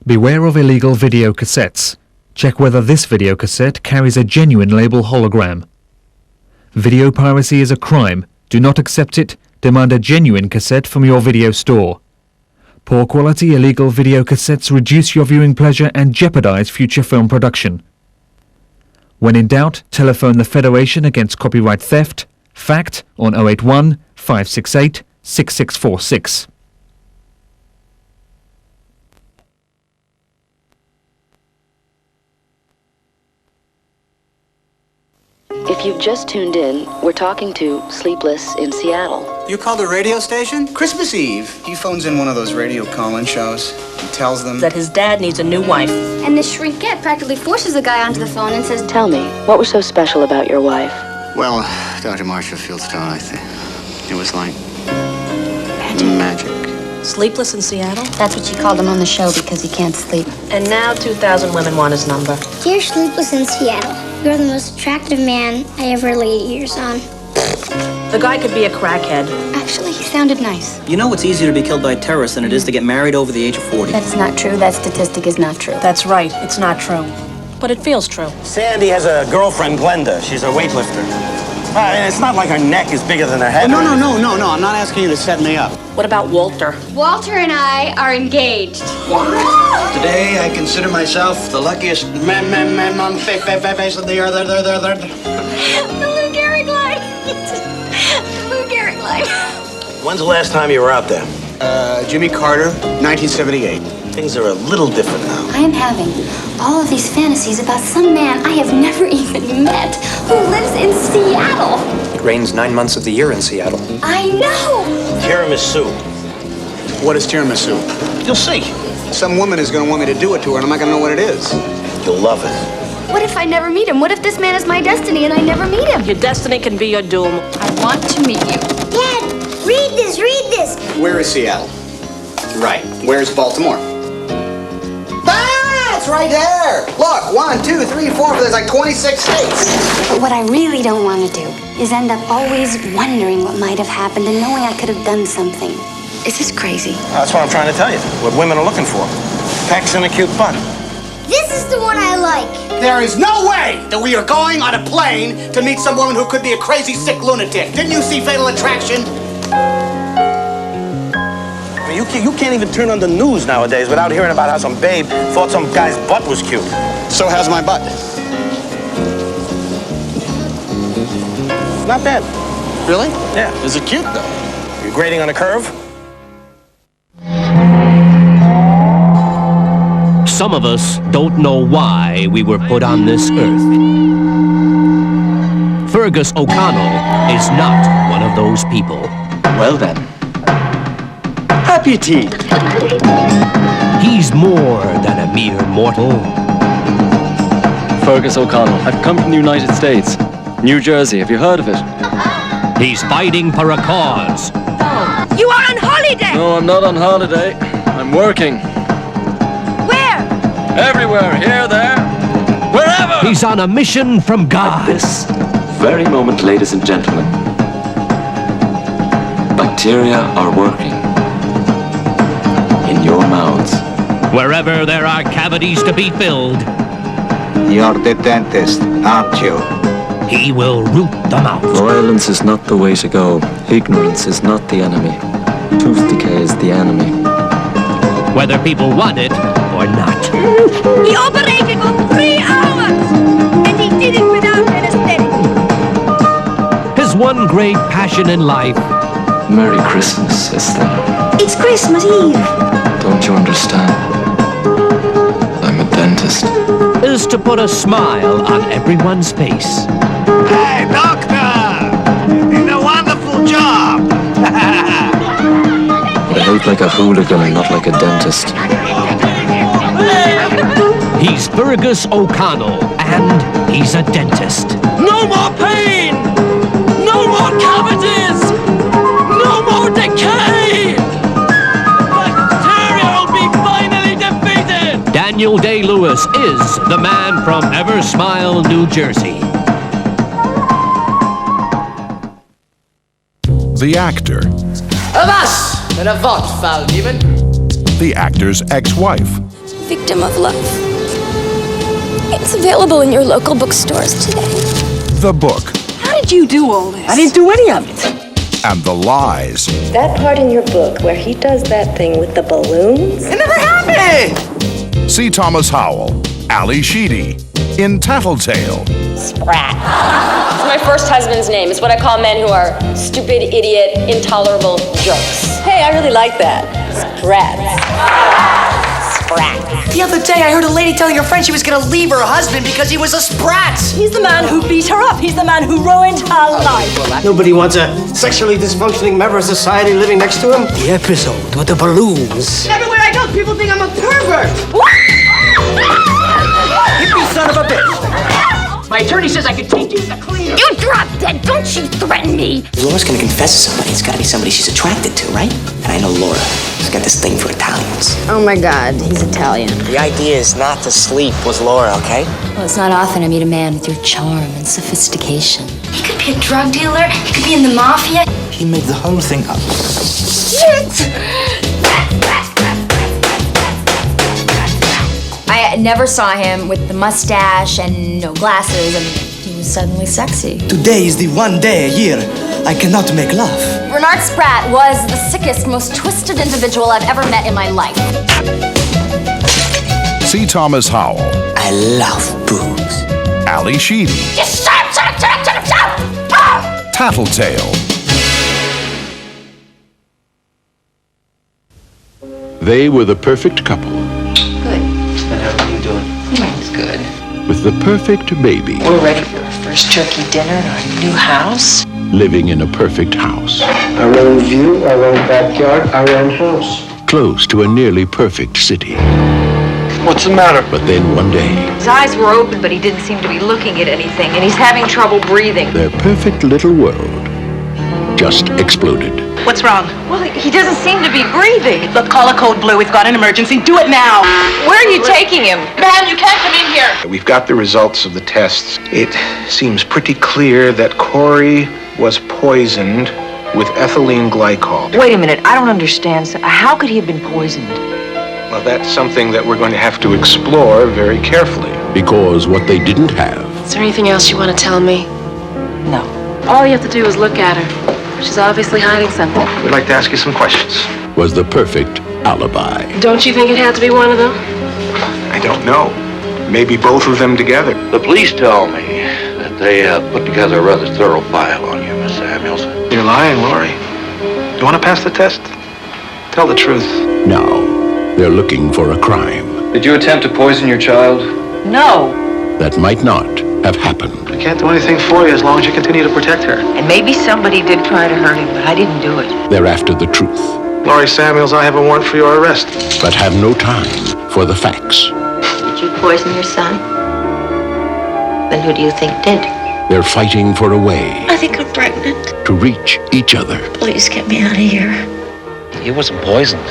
Beware of illegal video cassettes. Check whether this video cassette carries a genuine label hologram. Video piracy is a crime. Do not accept it. Demand a genuine cassette from your video store. Poor quality illegal video cassettes reduce your viewing pleasure and jeopardize future film production. When in doubt, telephone the Federation Against Copyright Theft, FACT, on 081 568 6646. If you've just tuned in, we're talking to Sleepless in Seattle. You called a radio station? Christmas Eve. He phones in one of those radio call-in shows and tells them that his dad needs a new wife. And the shrinkette practically forces the guy onto the phone and says, "Tell me, what was so special about your wife?" Well, Dr. Marcia Fieldstone, I think. It was like magic. Sleepless in Seattle? That's what she called him on the show because he can't sleep. And now 2,000 women want his number. Dear Sleepless in Seattle, you're the most attractive man I ever laid ears on. The guy could be a crackhead. Actually, he sounded nice. You know it's easier to be killed by terrorists than it is to get married over the age of 40. That's not true. That statistic is not true. That's right. It's not true. But it feels true. Sandy has a girlfriend, Glenda. She's a weightlifter. I mean, it's not like her neck is bigger than her head. No, I'm not asking you to set me up. What about Walter? Walter and I are engaged. Today, I consider myself the luckiest man on face of the earth. The Lou Gehrig line. The Lou Gehrig line. When's the last time you were out there? Jimmy Carter, 1978. Things are a little different now. I am having all of these fantasies about some man I have never even met who lives in Seattle. It rains 9 months of the year in Seattle. I know. Tiramisu. What is tiramisu? You'll see. Some woman is going to want me to do it to her, and I'm not going to know what it is. You'll love it. What if I never meet him? What if this man is my destiny and I never meet him? Your destiny can be your doom. I want to meet you. Dad, read this, read this. Where is Seattle? Right. Where's Baltimore? It's right there. Look, 1, 2, 3, 4. There's like 26 states. But what I really don't want to do is end up always wondering what might have happened and knowing I could have done something. Is this crazy? That's what I'm trying to tell you. What women are looking for. Pecs and a cute butt. This is the one I like. There is no way that we are going on a plane to meet some woman who could be a crazy, sick lunatic. Didn't you see Fatal Attraction? I mean, you can't even turn on the news nowadays without hearing about how some babe thought some guy's butt was cute. So how's my butt? Not bad. Really? Yeah. Is it cute, though? You grading on a curve? Some of us don't know why we were put on this earth. Fergus O'Connell is not one of those people. Well then. Happy tea! He's more than a mere mortal. Fergus O'Connell. I've come from the United States. New Jersey. Have you heard of it? He's fighting for a cause. You are on holiday! No, I'm not on holiday. I'm working. Where? Everywhere. Here, there. Wherever! He's on a mission from God. At this very moment, ladies and gentlemen, bacteria are working in your mouths. Wherever there are cavities to be filled, You're the dentist, aren't you? he will root them out. Violence is not the way to go. Ignorance is not the enemy. Tooth decay is the enemy. Whether people want it or not. He operated for 3 hours! And he did it without anesthetic. His one great passion in life. Merry Christmas, sister. It's Christmas Eve. Don't you understand? I'm a dentist. Is to put a smile on everyone's face. Hey, doctor! You did a wonderful job! I hate like a hooligan, not like a dentist. He's Fergus O'Connell, and he's a dentist. No more pain! No more cavities! No more decay! Bacteria will be finally defeated! Daniel Day-Lewis is the man from Eversmile, New Jersey. The actor. Was? Een wat fout, lieven? The actor's ex-wife. Victim of Love. It's available in your local bookstores today. The book. How did you do all this? I didn't do any of it. And the lies. That part in your book where he does that thing with the balloons? It never happened! See Thomas Howell, Ali Sheedy in Tattletale. Sprat. It's my first husband's name. It's what I call men who are stupid, idiot, intolerable jerks. Hey, I really like that. Sprats. Sprat. The other day, I heard a lady telling her friend she was gonna leave her husband because he was a sprat. He's the man who beat her up. He's the man who ruined her life. Nobody wants a sexually dysfunctioning member of society living next to him. The episode with the balloons. Everywhere I go, people think I'm a pervert. Hippie son of a bitch. My attorney says I could take you to the cleaner. You drop dead. Don't you threaten me. If Laura's gonna confess to somebody, it's gotta be somebody she's attracted to, right? And I know Laura. She's got this thing for Italians. Oh my God, he's Italian. The idea is not to sleep with Laura, okay? Well, it's not often I meet a man with your charm and sophistication. He could be a drug dealer. He could be in the mafia. He made the whole thing up. Shit! I never saw him with the mustache and no glasses, and he was suddenly sexy. Today is the one day a year I cannot make love. Bernard Spratt was the sickest, most twisted individual I've ever met in my life. See Thomas Howell, I love boobs. Ali Sheedy, Just shut up, shut up, shut up, shut up, shut up! Ah! Tattletale. They were the perfect couple. Good. And how are you doing? Mine's good. With the perfect baby. We're ready for our first turkey dinner in our new house. Living in a perfect house. Our own view, our own backyard, our own house. Close to a nearly perfect city. What's the matter? But then one day, His eyes were open, but he didn't seem to be looking at anything, and he's having trouble breathing. their perfect little world just exploded. What's wrong? Well, he doesn't seem to be breathing. Look, call a code blue. We've got an emergency. Do it now. Where are you taking him? Ma'am, you can't come in here. We've got the results of the tests. It seems pretty clear that Corey was poisoned with ethylene glycol. Wait a minute, I don't understand. How could he have been poisoned? Well, that's something that we're going to have to explore very carefully. Because what they didn't have Is there anything else you want to tell me? No. All you have to do is look at her. She's obviously hiding something. We'd like to ask you some questions. was the perfect alibi. Don't you think it had to be one of them? I don't know. Maybe both of them together. The police tell me that they put together a rather thorough file on you, Miss Samuels. You're lying, Laurie. You want to pass the test? Tell the truth. Now, they're looking for a crime Did you attempt to poison your child? No. that might not have happened. I can't do anything for you as long as you continue to protect her. And maybe somebody did try to hurt him, but I didn't do it. They're after the truth, Laurie Samuels, I have a warrant for your arrest. but have no time for the facts. Did you poison your son? Then who do you think did? They're fighting for a way I think I'm pregnant. to reach each other. Please get me out of here. He wasn't poisoned.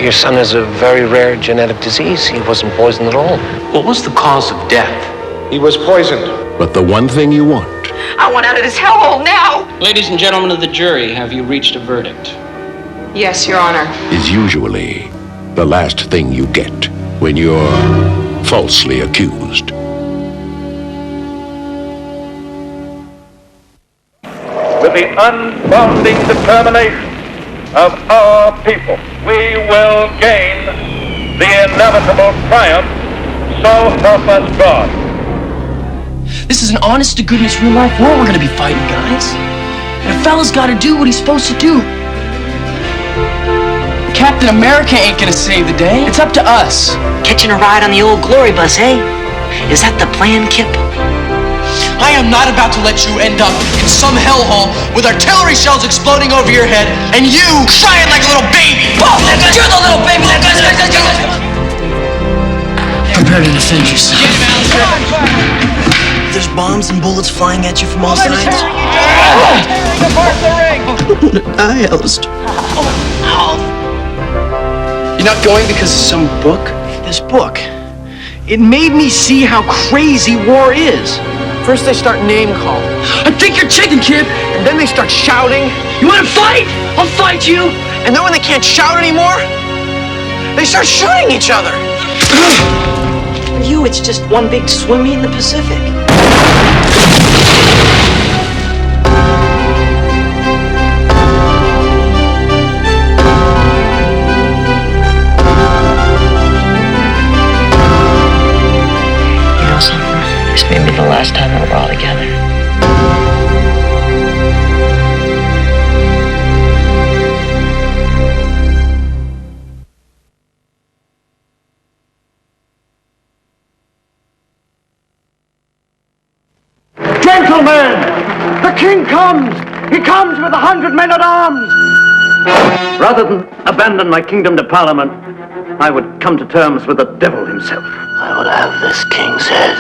Your son has a very rare genetic disease. He wasn't poisoned at all. What was the cause of death? He was poisoned. But the one thing you want I want out of this hellhole now. Ladies and gentlemen of the jury, have you reached a verdict? Yes, Your Honor. is usually the last thing you get when you're falsely accused. With the unbounding determination of our people, we will gain the inevitable triumph, so help us God. This is an honest-to-goodness real-life war we're gonna be fighting, guys. And a fella's gotta do what he's supposed to do. Captain America ain't gonna save the day. It's up to us. Catching a ride on the old glory bus, eh? Is that the plan, Kip? I am not about to let you end up in some hellhole with artillery shells exploding over your head and you crying like a little baby. You're the little baby. Prepare to defend yourself. There's bombs and bullets flying at you from all sides. I Alistair. You're not going because of some book? This book, it made me see how crazy war is. First they start name calling. I think you're chicken, kid. And then they start shouting. You want to fight? I'll fight you. And then when they can't shout anymore, they start shooting each other. For you, it's just one big swim meet in the Pacific. You know something? This may be the last time we're all together. Gentlemen, the king comes! He comes with 100 men at arms! Rather than abandon my kingdom to Parliament, I would come to terms with the devil himself. I will have this king's head.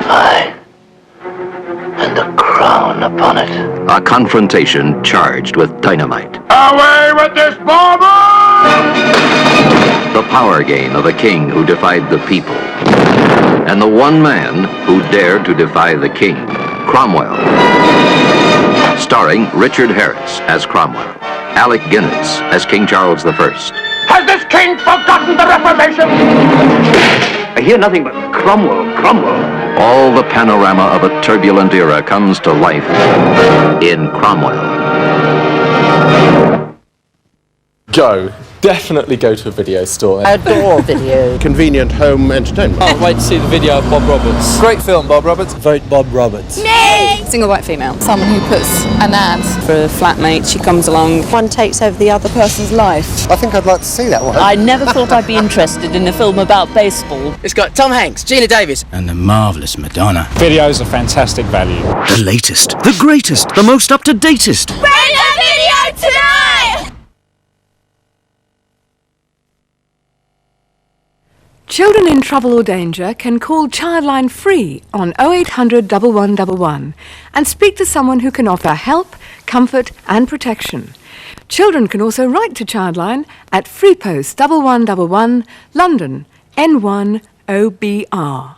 Aye. And the crown upon it. A confrontation charged with dynamite. Away with this bomber! The power game of a king who defied the people. And the one man who dared to defy the king, Cromwell. Starring Richard Harris as Cromwell, Alec Guinness as King Charles I. Has this king forgotten the Reformation? I hear nothing but Cromwell, Cromwell. All the panorama of a turbulent era comes to life in Cromwell. Go. Definitely go to a video store. I adore video. Convenient home entertainment. Can't wait to see the video of Bob Roberts. Great film, Bob Roberts. Vote Bob Roberts. Me! Single white female. Someone who puts an ad for a flatmate. She comes along. One takes over the other person's life. I think I'd like to see that one. I never thought I'd be interested in a film about baseball. It's got Tom Hanks, Gina Davis, And the marvellous Madonna. Videos are fantastic value. The latest, the greatest, the most up-to-datest. Rent a video tonight! Children in trouble or danger can call Childline free on 0800 1111 and speak to someone who can offer help, comfort and protection. Children can also write to Childline at Free Post 1111, London, N1 OBR.